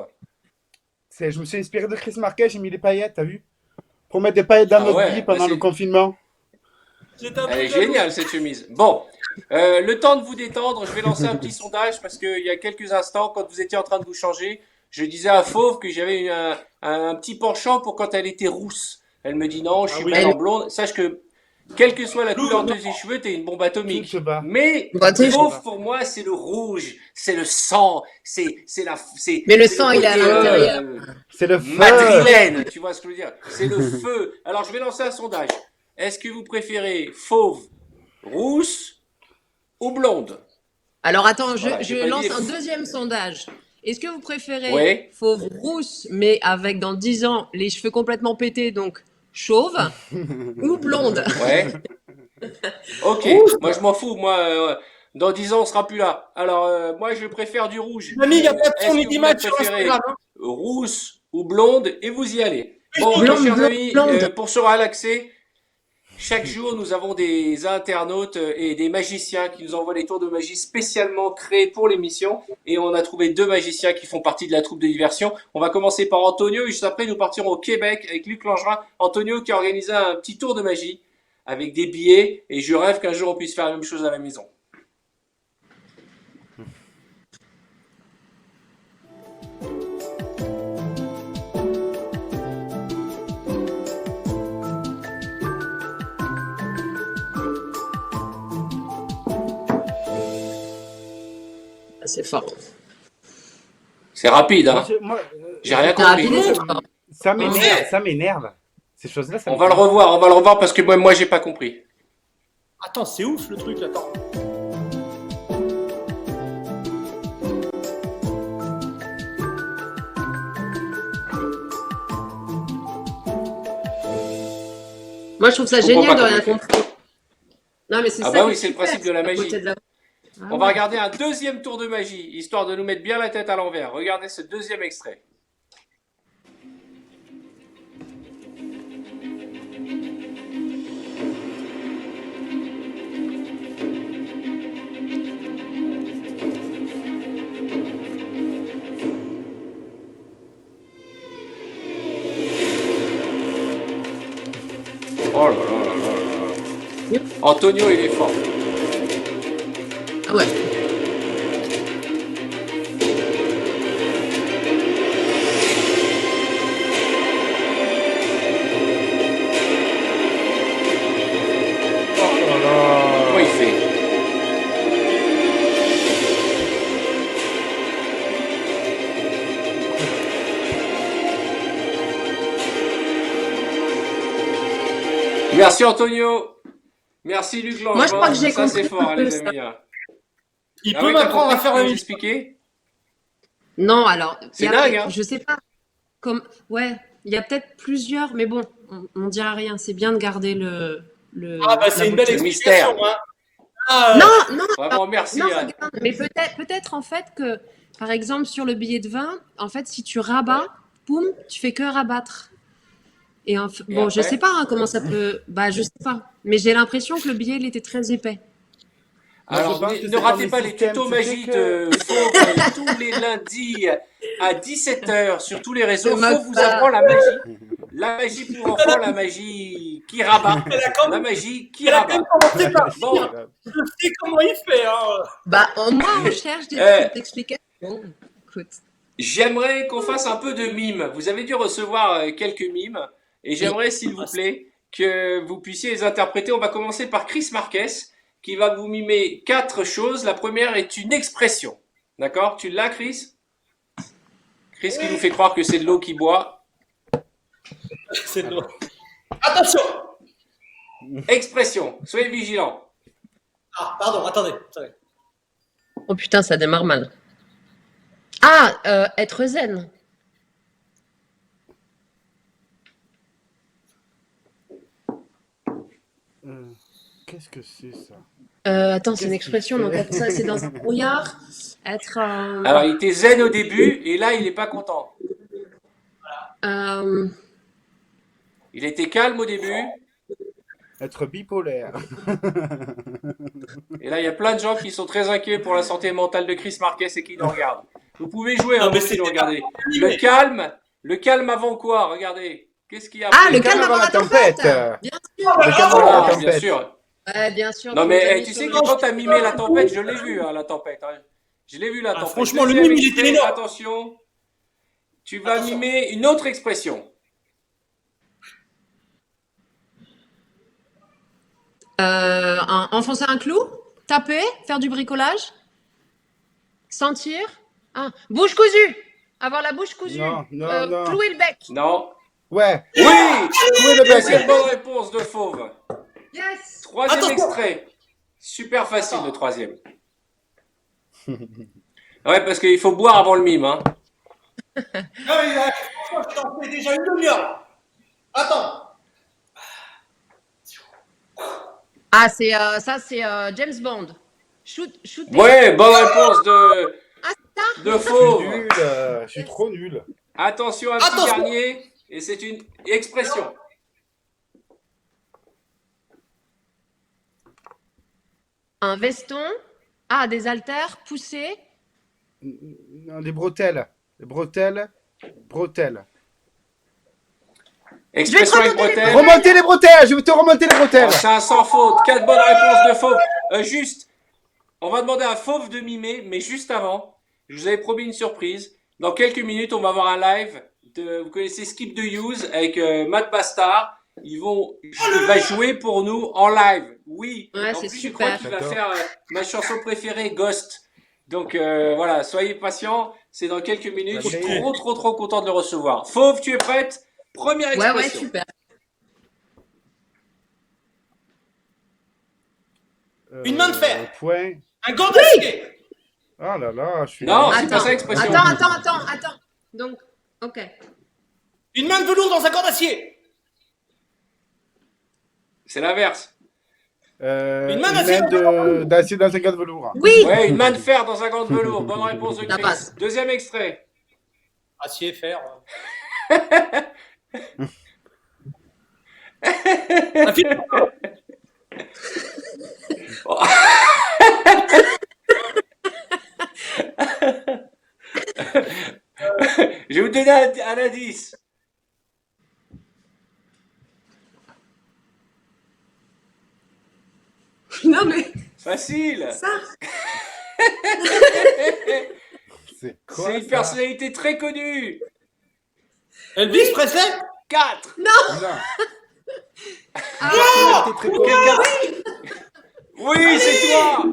Je me suis inspiré de Chris Marquez, j'ai mis des paillettes, t'as vu? Pour mettre des paillettes dans Ah notre ouais, vie pendant vas-y. le confinement. J'étais un peu Elle est jaloux. géniale, cette chemise. Bon, le temps de vous détendre, je vais lancer un petit sondage parce qu'il y a quelques instants, quand vous étiez en train de vous changer, je disais à Fauve que j'avais un petit penchant pour quand elle était rousse. Elle me dit non, je suis oui. maintenant blonde. Sache que, quelle que soit la couleur de tes cheveux, t'es une bombe atomique. Tout se bat. Mais Bah, tu sais, Fauve, pour moi, c'est le rouge, c'est le sang, c'est Mais le c'est sang, il est à côté, l'intérieur. C'est le feu. madrilène, tu vois ce que je veux dire? C'est le feu. Alors, je vais lancer un sondage. Est-ce que vous préférez fauve, rousse ou blonde? Alors attends, Voilà, je j'ai pas lance dit- un deuxième sondage. Est-ce que vous préférez Ouais. fauve rousse, mais avec dans 10 ans les cheveux complètement pétés, donc chauve, ou blonde? Ouais. Ok, moi je m'en fous. Moi, dans 10 ans, on sera plus là. Alors, moi, je préfère du rouge. Mamie, il y a pas de Est-ce son que midi vous match sur préférez Instagram. Hein. rousse ou blonde et vous y allez. Bon, Blonde, mes chers blonde, amis, blonde. pour se relaxer, chaque jour, nous avons des internautes et des magiciens qui nous envoient des tours de magie spécialement créés pour l'émission. Et on a trouvé 2 magiciens qui font partie de la troupe de diversion. On va commencer par Antonio et juste après, nous partirons au Québec avec Luc Langerin. Antonio qui a organisé un petit tour de magie avec des billets. Et je rêve qu'un jour, on puisse faire la même chose à la maison. Ah, c'est fort. C'est rapide, hein. J'ai rien Ah, compris. tout le monde. Ça m'énerve. Ces choses-là, ça On va le revoir parce que moi j'ai pas compris. Attends, c'est ouf le truc, attends. Moi, je trouve ça Je comprends génial de pas rien comment comprendre. Non, mais c'est Ah ça. bah qui oui, est c'est le super, principe de la à magie. côté de la- Ah On va ouais. regarder un deuxième tour de magie, histoire de nous mettre bien la tête à l'envers. Regardez ce deuxième extrait. Oh là là là là là. Antonio, il est fort. Ah ouais. Comment il fait? Merci Antonio. Merci Luc Langevin. Moi, je crois que j'ai Ça c'est compris fort, un peu les ça. amis. Hein. Il Ah peut ouais, t'as m'apprendre compris, à faire tu peux un nous mix. expliquer? Non, alors. C'est y a- dingue, hein. Je sais pas. Ouais, il y a peut-être plusieurs, mais bon, on dira rien. C'est bien de garder le. Ah bah c'est la une belle beauté. Le explication. mystère. Hein. Ah, Non, non, Vraiment, merci. non, Hein. regarde, mais peut-être en fait que, par exemple, sur le billet de 20, en fait, si tu rabats, boum, tu fais que rabattre. Et bon, je après sais pas hein, comment ça peut. Bah, je sais pas. Mais j'ai l'impression que le billet, il était très épais. Moi, je Alors, pense que ne c'est ratez comme pas le les système, tutos tu sais magiques que- de Fauve tous les lundis à 17h sur tous les réseaux. Je me Fauve vous bats. apprend la magie. La magie pour enfants, la magie qui rabat. Elle a quand La même, magie qui elle a quand même rabat. commencé par Bon. dire. Je sais comment il fait. Hein. Bah, moi, on cherche des Euh, trucs d'explication. Écoute. J'aimerais qu'on fasse un peu de mime. Vous avez dû recevoir quelques mimes et j'aimerais, s'il vous plaît, que vous puissiez les interpréter. On va commencer par Chris Marquez qui va vous mimer 4 choses. La première est une expression. D'accord? Tu l'as, Chris? Chris qui nous fait croire que c'est de l'eau qu'il boit. C'est drôle. Attention. Expression. Soyez vigilants. Ah, pardon, attendez. Oh putain, ça démarre mal. Ah, être zen. Qu'est-ce que c'est ça? Attends, c'est une expression, donc être ça, c'est dans un brouillard. Être. Alors, il était zen au début et là, il n'est pas content. Euh, Il était calme au début Être bipolaire. et là, il y a plein de gens qui sont très inquiets pour la santé mentale de Chris Marquez et qui nous regardent. Vous pouvez jouer, hein, Non, mais vous qui nous c'était regardez. Le calme avant quoi? Regardez. Qu'est-ce qu'il y a Ah, après le calme avant la tempête. Bien sûr. Le calme avant Voilà, la bien tempête. sûr. Ouais, bien sûr. Non, tu nous as mais mis tu sur sais le- que quand t'as mimé la tempête, je l'ai vu, hein, la tempête. Hein. Je l'ai vu, la tempête. franchement, le Deuxième mime, il était extrait, énorme. attention. Tu vas Attention. mimer une autre expression. Enfoncer un clou, taper, faire du bricolage, sentir. Ah, bouche cousue. Avoir la bouche cousue. Non, non. Clouer le bec. Non. Ouais. Oui. Trouver le C'est une bec. bonne réponse de Fauve. Yes. Troisième Attention. extrait. Super facile, le troisième. Ouais, parce qu'il faut boire avant le mime. Hein. Non, mais franchement, je t'en fais déjà une demi-heure. Là. Attends. Ah, c'est ça, c'est James Bond. Shoot. Ouais, bonne réponse de Je suis Fauve. nul. Je suis trop nul. Attention, un petit Attention. dernier. Et c'est une expression. Un veston. Ah, des haltères, pousser. Non, des bretelles. Des bretelles. Bretelles. Expression avec te redonner bretelles. Remonter les bretelles. Je vais te remonter les bretelles. Oh, c'est un sans faute. 4 bonnes réponses de Fauve. Juste, on va demander à Fauve de mimer, mais juste avant, je vous avais promis une surprise. Dans quelques minutes, on va avoir un live de, vous connaissez Skip the Use avec Matt Bastard. Il va jouer pour nous en live. Oui. Ouais, en c'est plus, je crois super. qu'il va D'accord. faire ma chanson préférée, Ghost. Donc voilà, soyez patients. C'est dans quelques minutes. Je suis trop content de le recevoir. Fauve, tu es prête? Première Ouais, expression. super. Une main de fer. Point. Un gant d'acier. Oh là là, je suis. Non, c'est Attends, pas ça l'expression. attends. Donc, ok. Une main de velours dans un gant d'acier. C'est l'inverse. Une main d'acier dans un gant de velours. Oui. Ouais, une main de fer dans un gant de velours. Bonne réponse de Ça Chris. passe. Deuxième extrait. Acier, fer. Un fil. Je vais vous donner un indice. Non mais Facile. ça. C'est quoi C'est une ça? personnalité très connue. Elvis Presley. 4. Non. Ah, T'es très connu. Oui, c'est toi.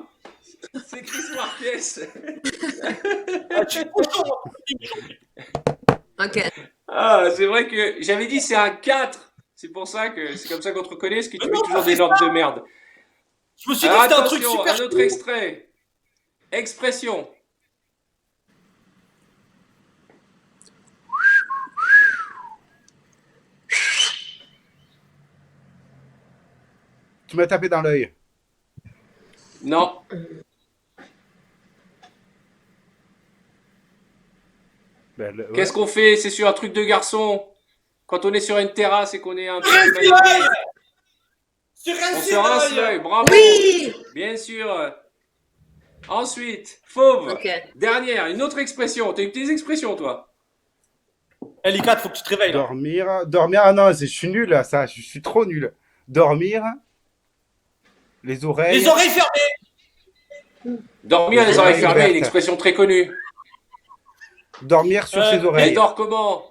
C'est Chris Marquez. Ah, tu es cochon. ok. Ah, c'est vrai que j'avais dit c'est un 4. C'est pour ça que c'est comme ça qu'on te reconnaît, parce que tu mets toujours des notes de merde. Je me suis dit Alors que c'était un truc attention, super. un autre extrait. Expression. Tu m'as tapé dans l'œil. Non. Ben, ouais. Qu'est-ce qu'on fait? C'est sur un truc de garçon. Quand on est sur une terrasse et qu'on est un peu Rince l'œil. Sur on un se rince l'œil. Bravo. Oui. Bien sûr. Ensuite, fauve. Ok. Dernière, une autre expression. T'as eu des expressions, toi? L4, faut que tu te réveilles là. Dormir, ah non, je suis nul à ça, je suis trop nul. Dormir, les oreilles. Les oreilles fermées. Dormir les Les oreilles oreilles fermées, ouvertes. une expression très connue. Dormir sur ses Et oreilles. dors comment?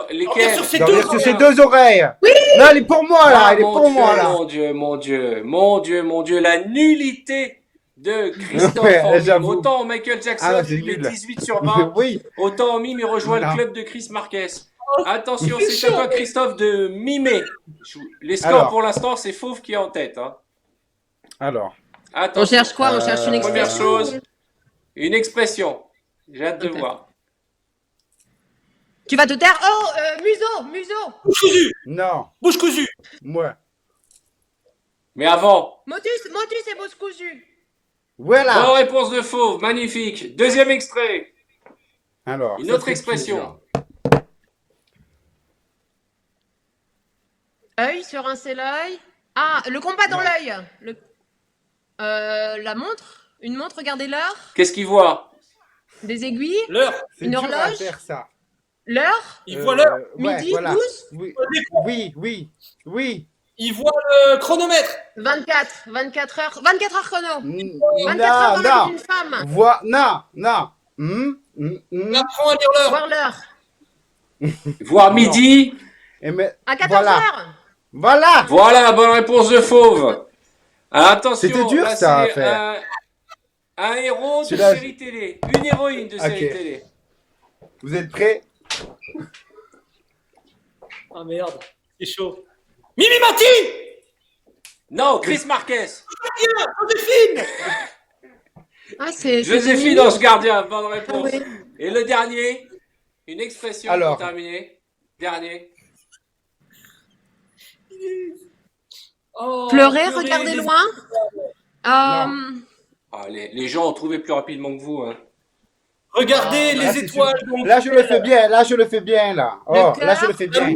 Lesquelles? sur ses Dormir deux sur ses oreilles. deux oreilles. Non, elle est pour moi là, Ah, elle est mon pour Dieu, moi là. mon Dieu, mon Dieu, mon Dieu, mon Dieu, la nullité de Christophe Ouais, en mime. j'avoue. Autant Michael Jackson, Ah, c'est il met nul. 18 sur 20, Oui. autant en mime, il rejoint le Non. club de Chris Marquez. Attention, c'est c'est à chaud. toi, Christophe, de mimer. Les scores Alors. pour l'instant, c'est Fauve qui est en tête. Hein. Alors, On Attention. cherche quoi? On cherche une Première expression. chose, une expression. J'ai hâte de Ok. voir. Tu vas te taire. Oh, museau. Bouche cousue. non, Bouche cousue. moi. Mais avant, Motus et bouche cousue. Voilà. bonne réponse de Fauve, magnifique. Deuxième extrait, Alors, une ça, autre c'est expression. genre. Œil, se rincer l'œil. Ah, le combat dans Non. l'œil. La montre. Une montre, regardez l'heure. Qu'est-ce qu'il voit? Des aiguilles. L'heure. C'est Une dur à horloge. faire ça. L'heure. Il voit l'heure. Ouais, Midi, voilà. 12. Oui. Il voit le chronomètre. 24 heures. 24 heures chrono. 24 heures Non, dans la vie non. d'une femme. Non. Il apprend à lire l'heure. Voir l'heure. Voir Non. midi. Et mais, À 14 voilà. heures. Voilà. Voilà, bonne réponse de Fauve. Attention, C'était dur, là, ça, à c'est faire. un héros de Celui-là, série télé, une héroïne de série Ok. télé. Vous êtes prêts? Ah merde, c'est chaud. Mimi Mati. Non, Chris Marquez. Joséphine. Ah, c'est. Joséphine Ange Gardien, bonne réponse. Oui. Et le dernier, une expression Alors. pour terminer. Dernier. Oh, Pleurer, pleurer, regarder les- loin. Ah, les gens ont trouvé plus rapidement que vous. Hein. Regardez Là, les c'est étoiles. super. donc, Là, je le fais bien. Là, je le fais bien. Là. Oh, cœur. là, je le fais bien.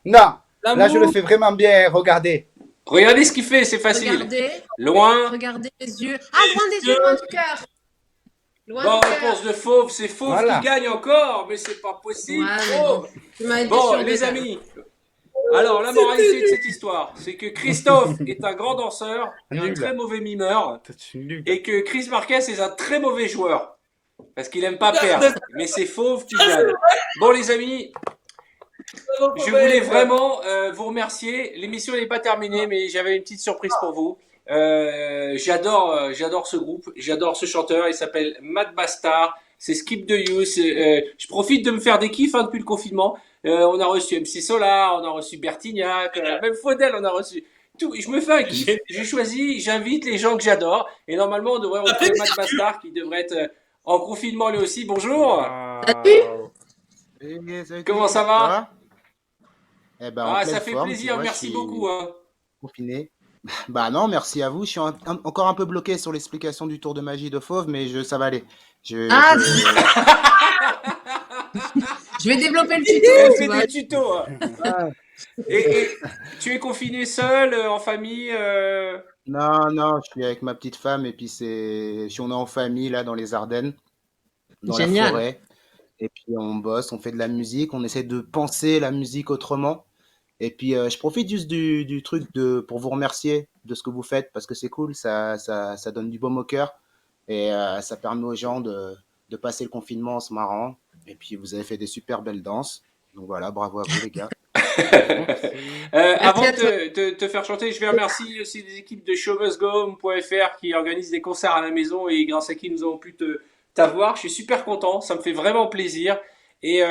Non. Là, je l'amour. le fais vraiment bien. Regardez. Regardez ce qu'il fait, c'est facile. Loin. Regardez les yeux. Ah, loin des yeux, loin du cœur. Loin Bonne du cœur. réponse de Fauve, c'est Fauve Voilà. qui gagne encore, mais c'est pas possible. Ouais, mais Fauve. bon. Tu m'as été Bon, sur les des- amis, alors la moralité de cette histoire, c'est que Christophe est un grand danseur et un Nul. très mauvais mimeur, Je suis nul. et que Chris Marquez est un très mauvais joueur, parce qu'il aime pas perdre, mais c'est Fauve qui gagne. Bon les amis, je voulais vraiment vous remercier. L'émission n'est pas terminée, mais j'avais une petite surprise pour vous. J'adore ce groupe, j'adore ce chanteur. Il s'appelle Matt Bastard. C'est Skip the Youth. Je profite de me faire des kiffs depuis le confinement. On a reçu MC Solar, on a reçu Bertignac, même Faudel, on a reçu tout. Je me fais un kiff. J'ai choisi, j'invite les gens que j'adore. Et normalement, on devrait retrouver Matt Bastard qui devrait être en confinement lui aussi. Bonjour. Comment ça va? Eh ben, en Ah, pleine ça fait forme, plaisir. tu vois, Merci je suis beaucoup. Hein. confiné. Bah non, merci à vous. Je suis encore un peu bloqué sur l'explication du tour de magie de Fauve, mais ça va aller. Ah, Je vais développer le tuto. Elle tu fait vois. des tutos. Hein. Et tu es confiné seul, en famille Non, je suis avec ma petite femme et puis on est en famille là dans les Ardennes, dans la Génial. forêt. Et puis on bosse, on fait de la musique, on essaie de penser la musique autrement. Et puis je profite juste du truc pour vous remercier de ce que vous faites parce que c'est cool, ça donne du baume au cœur et ça permet aux gens de passer le confinement en se marrant. Et puis vous avez fait des super belles danses. Donc voilà, bravo à vous les gars. Avant à toi. de te faire chanter, je vais remercier aussi les équipes de showmustgo.fr qui organisent des concerts à la maison et grâce à qui nous avons pu t'avoir. Je suis super content, ça me fait vraiment plaisir. Et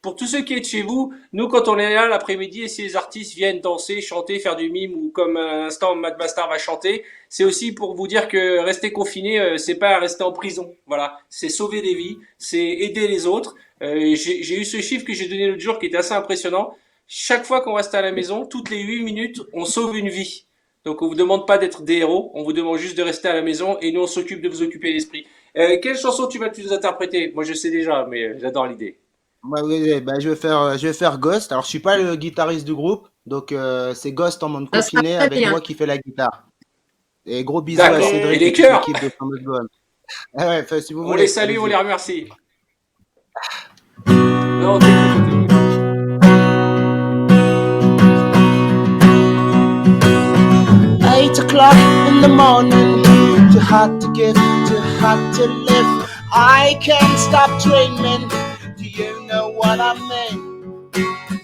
pour tous ceux qui êtes chez vous, nous quand on est là l'après-midi et si les artistes viennent danser, chanter, faire du mime ou comme à l'instant Matt Bastard va chanter, c'est aussi pour vous dire que rester confiné, c'est pas rester en prison. Voilà, c'est sauver des vies, c'est aider les autres. J'ai eu ce chiffre que j'ai donné l'autre jour qui était assez impressionnant. Chaque fois qu'on reste à la maison, toutes les 8 minutes, on sauve une vie. Donc on vous demande pas d'être des héros, on vous demande juste de rester à la maison et nous on s'occupe de vous occuper l'esprit. Quelle chanson tu vas nous interpréter? Moi je sais déjà, mais j'adore l'idée. Oui, bah, je vais faire Ghost. Alors je suis pas le guitariste du groupe, donc c'est Ghost en mode Ça sera confiné très avec bien. moi qui fait la guitare. Et gros bisous D'accord. à Cédric Et les toute chœurs l'équipe de Showmustgo. Ah ouais, enfin, si vous On voulez. les salue, allez-y. on les remercie. Non, t'écoutes. 8 o'clock in the morning. Too hot to get, too hot to live. I can't stop dreaming. Do you know what I mean?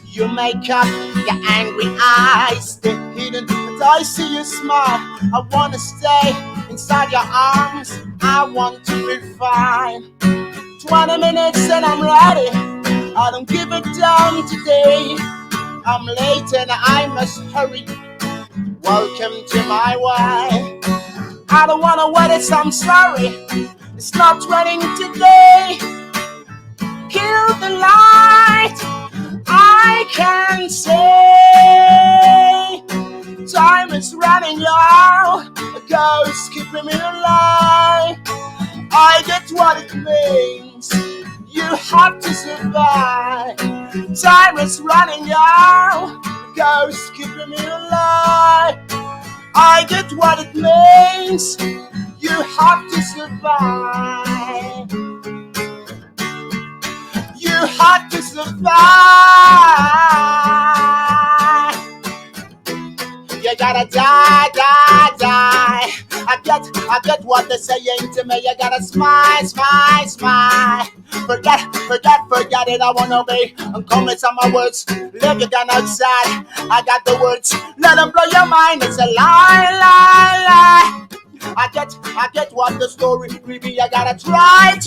You make up your angry eyes, they're hidden, but I see you smile. I wanna stay inside your arms. I want to be fine. 20 minutes and I'm ready. I don't give a damn today. I'm late and I must hurry. Welcome to my way. I don't wanna wait it, I'm sorry. It's not raining today. Kill the light. I can say time is running low. A ghost keeping me alive. I get what it means. You have to survive. Time is running out. Ghost keeping me alive. I get what it means. You have to survive. You have to survive. You gotta die, die, die. I get what they're saying to me. You gotta smile, smile, smile. Forget it. I wanna be and comments on my words. Leave your gun outside. I got the words. Let them blow your mind. It's a lie, lie, lie. I get what the story creepy. I gotta try.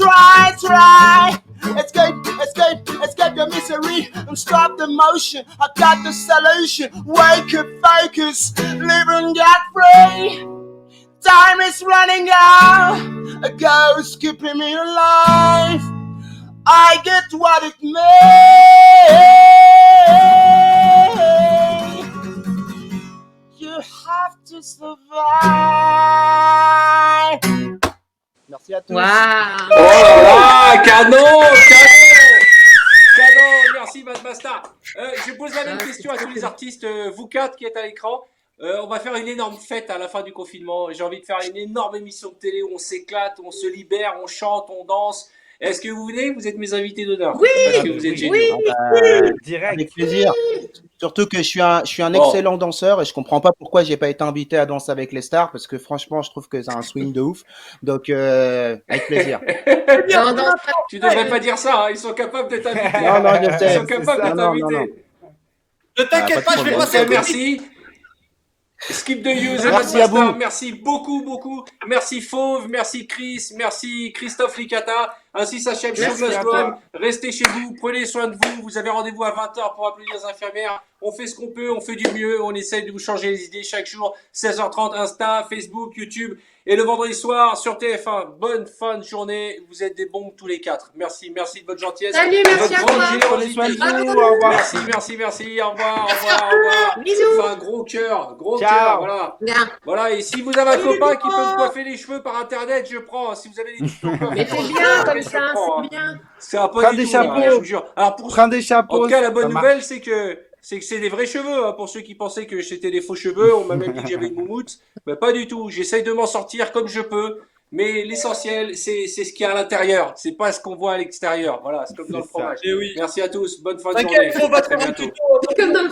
Escape the misery and stop the motion. I got the solution. Wake up, focus, live and get free. Time is running out. A ghost keeping me alive. I get what it means. You have to survive. Merci à tous. Waouh. Oh là là, canon. Merci Madmasta. Je pose la même question à tous les artistes, vous quatre qui êtes à l'écran. On va faire une énorme fête à la fin du confinement. J'ai envie de faire une énorme émission de télé où on s'éclate, on se libère, on chante, on danse. Est-ce que vous venez? Vous êtes mes invités d'honneur. Oui, parce que vous êtes géniaux. Direct. Avec plaisir. Surtout que je suis un Bon. excellent danseur et je comprends pas pourquoi j'ai pas été invité à danser avec les stars parce que franchement je trouve que c'est un swing de ouf. Donc avec plaisir. Non, non, Tu devrais pas dire ça, hein. Ils sont capables de t'inviter. Non, non, je sais. Ils sont capables de Non, non, non, t'inviter. Ne t'inquiète pas pas, de je vais problème. passer à côté. Merci. Skip the use, Merci à vous. Merci beaucoup. Merci Fauve, merci Chris, merci Christophe Licata. Ainsi s'achève Show Merci Must à Go toi. On. Restez chez vous, prenez soin de vous. Vous avez rendez-vous à 20h pour applaudir les infirmières. On fait ce qu'on peut, on fait du mieux. On essaie de vous changer les idées chaque jour. 16h30, Insta, Facebook, YouTube. Et le vendredi soir sur TF1. Bonne fin de journée. Vous êtes des bombes tous les quatre. Merci de votre gentillesse. Salut, merci Votre à grande toi. générosité. Prenez soin de vous, au revoir. Merci. Au revoir. Bisous. Enfin, gros cœur, Ciao. voilà. Bien. Voilà, et si vous avez un copain qui peut me coiffer les cheveux par internet, je prends. Si vous avez des tutos coiffeurs, Mais c'est bien comme je ça, prends, hein. c'est bien. C'est un peu Prends du des tout, là, chapeaux. je vous jure. Alors pour Prends des en chapeaux. tout cas, la bonne ça marche. nouvelle, c'est que c'est des vrais cheveux. Hein. Pour ceux qui pensaient que c'était des faux cheveux, on m'a même dit que j'avais une moumoute. Mais pas du tout. J'essaye de m'en sortir comme je peux. Mais l'essentiel, c'est ce qu'il y a à l'intérieur. C'est pas ce qu'on voit à l'extérieur. Voilà, c'est comme dans le C'est ça. fromage. Eh oui. Merci à tous. Bonne fin de journée. T'inquiète, on va À te très faire un bientôt. tuto. Comme dans le